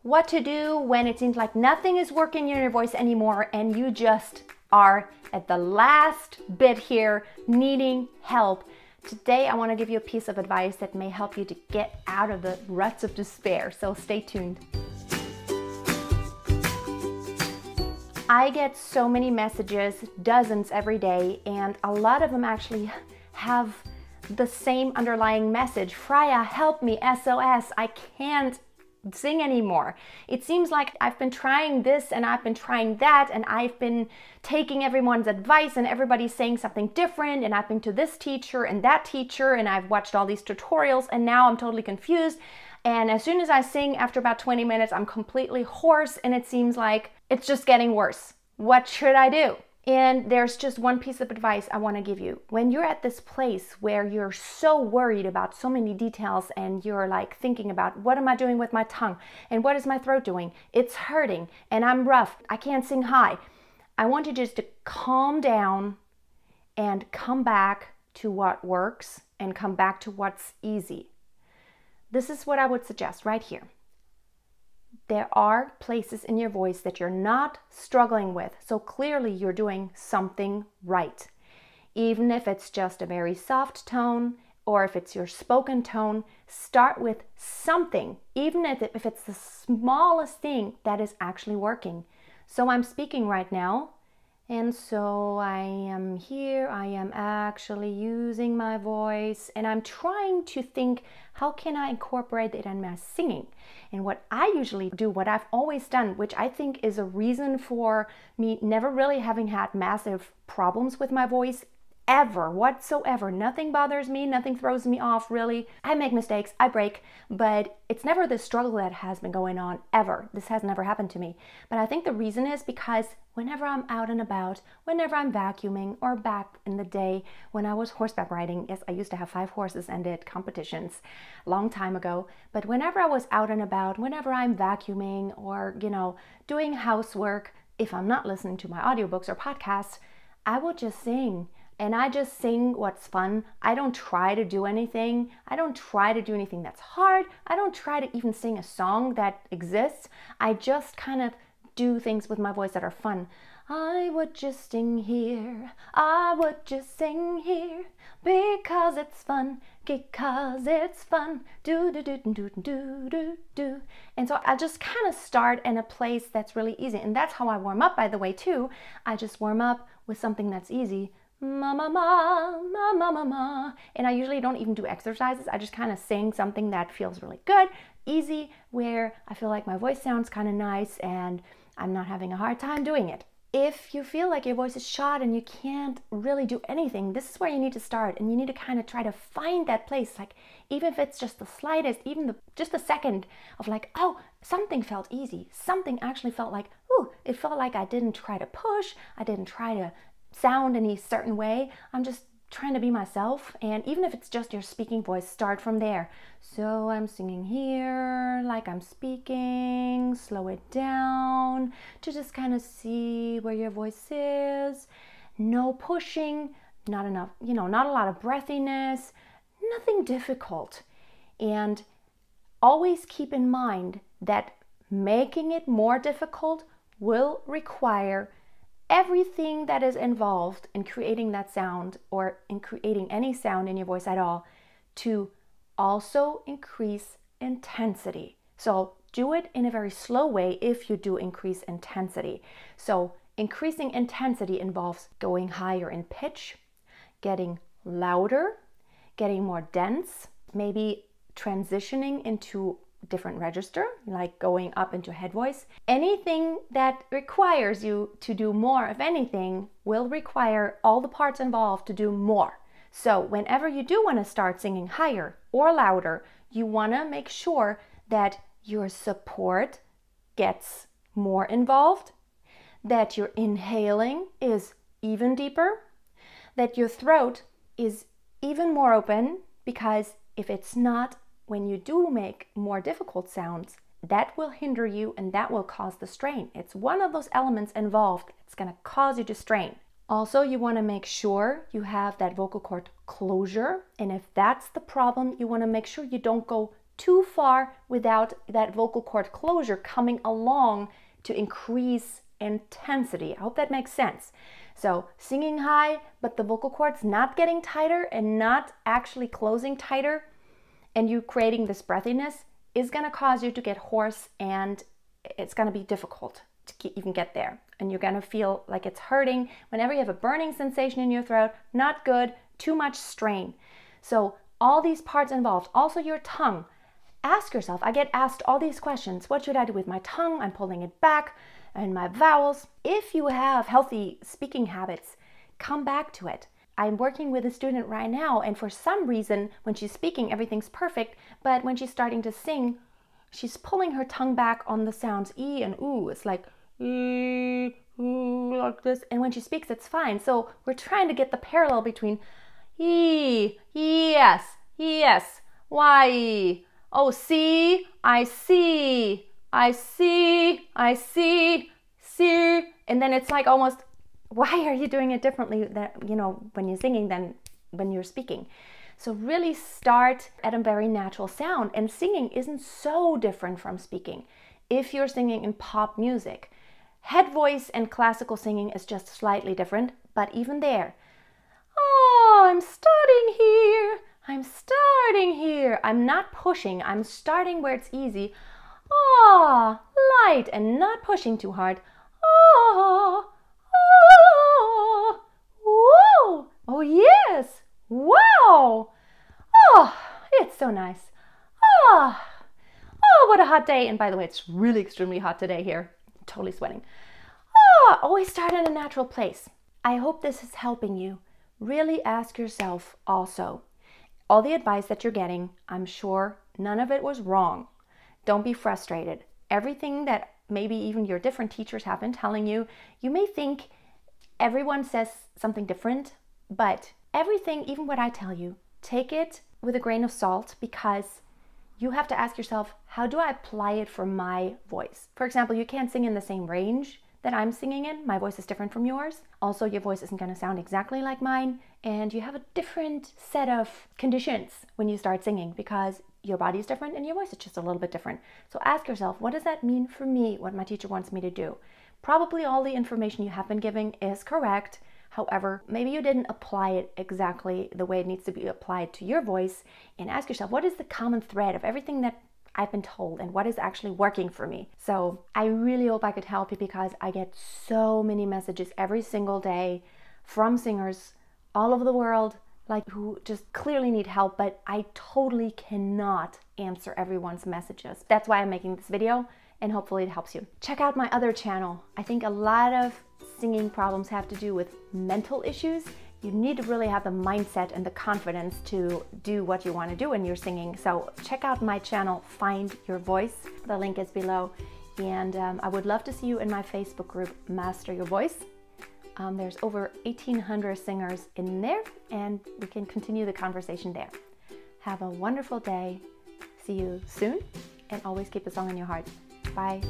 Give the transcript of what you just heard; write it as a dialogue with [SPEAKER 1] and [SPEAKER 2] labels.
[SPEAKER 1] what to do when it seems like nothing is working in your voice anymore and you just are at the last bit here needing help. Today I want to give you a piece of advice that may help you to get out of the ruts of despair, so stay tuned. I get so many messages, dozens every day, and a lot of them actually have the same underlying message. Freya, help me, SOS, I can't sing anymore. It seems like I've been trying this and I've been trying that and I've been taking everyone's advice and everybody's saying something different, and I've been to this teacher and that teacher and I've watched all these tutorials and now I'm totally confused. And as soon as I sing, after about 20 minutes, I'm completely hoarse and it seems like it's just getting worse. What should I do? And there's just one piece of advice I want to give you. When you're at this place where you're so worried about so many details and you're like thinking about what am I doing with my tongue and what is my throat doing? It's hurting and I'm rough. I can't sing high. I want you just to calm down and come back to what works and come back to what's easy. This is what I would suggest right here. There are places in your voice that you're not struggling with, so clearly you're doing something right. Even if it's just a very soft tone or if it's your spoken tone, start with something, even if it's the smallest thing that is actually working. So I'm speaking right now, and so I am here, I am actually using my voice, and I'm trying to think, how can I incorporate it in my singing? And what I usually do, what I've always done, which I think is a reason for me never really having had massive problems with my voice ever, whatsoever. Nothing bothers me, nothing throws me off really. I make mistakes, I break, but it's never the struggle that has been going on ever. This has never happened to me. But I think the reason is because whenever I'm out and about, whenever I'm vacuuming, or back in the day when I was horseback riding, yes, I used to have 5 horses and did competitions a long time ago, but whenever I was out and about, whenever I'm vacuuming or, doing housework, if I'm not listening to my audiobooks or podcasts, I will just sing. And I just sing what's fun. I don't try to do anything. I don't try to do anything that's hard. I don't try to even sing a song that exists. I just kind of do things with my voice that are fun. I would just sing here. I would just sing here because it's fun. Because it's fun. Do do do do do do do. And so I just kind of start in a place that's really easy. And that's how I warm up, by the way, too. I just warm up with something that's easy. Ma ma ma ma ma ma ma, and I usually don't even do exercises. I just kind of sing something that feels really good, easy, where I feel like my voice sounds kind of nice and I'm not having a hard time doing it. If you feel like your voice is shot and you can't really do anything, this is where you need to start, and you need to kind of try to find that place, like even if it's just the slightest, even just a second of like, oh, something felt easy, something actually felt like, ooh, it felt like I didn't try to push, I didn't try to sound any certain way. I'm just trying to be myself. And even if it's just your speaking voice, start from there. So I'm singing here like I'm speaking. Slow it down to just kind of see where your voice is. No pushing, not enough, not a lot of breathiness, nothing difficult. And always keep in mind that making it more difficult will require everything that is involved in creating that sound, or in creating any sound in your voice at all, to also increase intensity. So do it in a very slow way if you do increase intensity. So increasing intensity involves going higher in pitch, getting louder, getting more dense, maybe transitioning into different register, like going up into head voice. Anything that requires you to do more of anything will require all the parts involved to do more. So whenever you do want to start singing higher or louder, you want to make sure that your support gets more involved, that your inhaling is even deeper, that your throat is even more open, because if it's not, when you do make more difficult sounds, that will hinder you and that will cause the strain. It's one of those elements involved. It's going to cause you to strain. Also, you want to make sure you have that vocal cord closure. And if that's the problem, you want to make sure you don't go too far without that vocal cord closure coming along to increase intensity. I hope that makes sense. So singing high, but the vocal cords not getting tighter and not actually closing tighter, and you creating this breathiness is going to cause you to get hoarse, and it's going to be difficult to even get there. And you're going to feel like it's hurting whenever you have a burning sensation in your throat. Not good, too much strain. So all these parts involved, also your tongue. Ask yourself, I get asked all these questions. What should I do with my tongue? I'm pulling it back, and my vowels. If you have healthy speaking habits, come back to it. I'm working with a student right now, and for some reason, when she's speaking, everything's perfect, but when she's starting to sing, she's pulling her tongue back on the sounds E and oo. It's like E, oo, like this, and when she speaks, it's fine. So we're trying to get the parallel between E, yes, yes, Y, oh, see, I see, I see, I see, see, and then it's like almost, why are you doing it differently that, you know, when you're singing than when you're speaking? So really start at a very natural sound, and singing isn't so different from speaking. If you're singing in pop music, head voice and classical singing is just slightly different, but even there, oh, I'm starting here, I'm starting here. I'm not pushing, I'm starting where it's easy. Oh, light and not pushing too hard. Oh, oh, whoa, oh yes, wow. Oh, it's so nice. Oh, oh, what a hot day. And by the way, it's really extremely hot today here. I'm totally sweating. Oh, always start in a natural place. I hope this is helping you. Really ask yourself also, all the advice that you're getting, I'm sure none of it was wrong. Don't be frustrated. Everything that maybe even your different teachers have been telling you, you may think everyone says something different, but everything, even what I tell you, take it with a grain of salt, because you have to ask yourself, how do I apply it for my voice? For example, you can't sing in the same range that I'm singing in. My voice is different from yours. Also, your voice isn't going to sound exactly like mine, and you have a different set of conditions when you start singing because your body is different and your voice is just a little bit different. So ask yourself, what does that mean for me, what my teacher wants me to do? Probably all the information you have been giving is correct. However, maybe you didn't apply it exactly the way it needs to be applied to your voice, and ask yourself, what is the common thread of everything that I've been told and what is actually working for me? So I really hope I could help you, because I get so many messages every single day from singers all over the world, like who just clearly need help, but I totally cannot answer everyone's messages. That's why I'm making this video, and hopefully it helps you. Check out my other channel. I think a lot of singing problems have to do with mental issues. You need to really have the mindset and the confidence to do what you want to do when you're singing. So check out my channel, Find Your Voice. The link is below. And I would love to see you in my Facebook group, Master Your Voice. There's over 1,800 singers in there, and we can continue the conversation there. Have a wonderful day. See you soon, and always keep a song in your heart. Bye.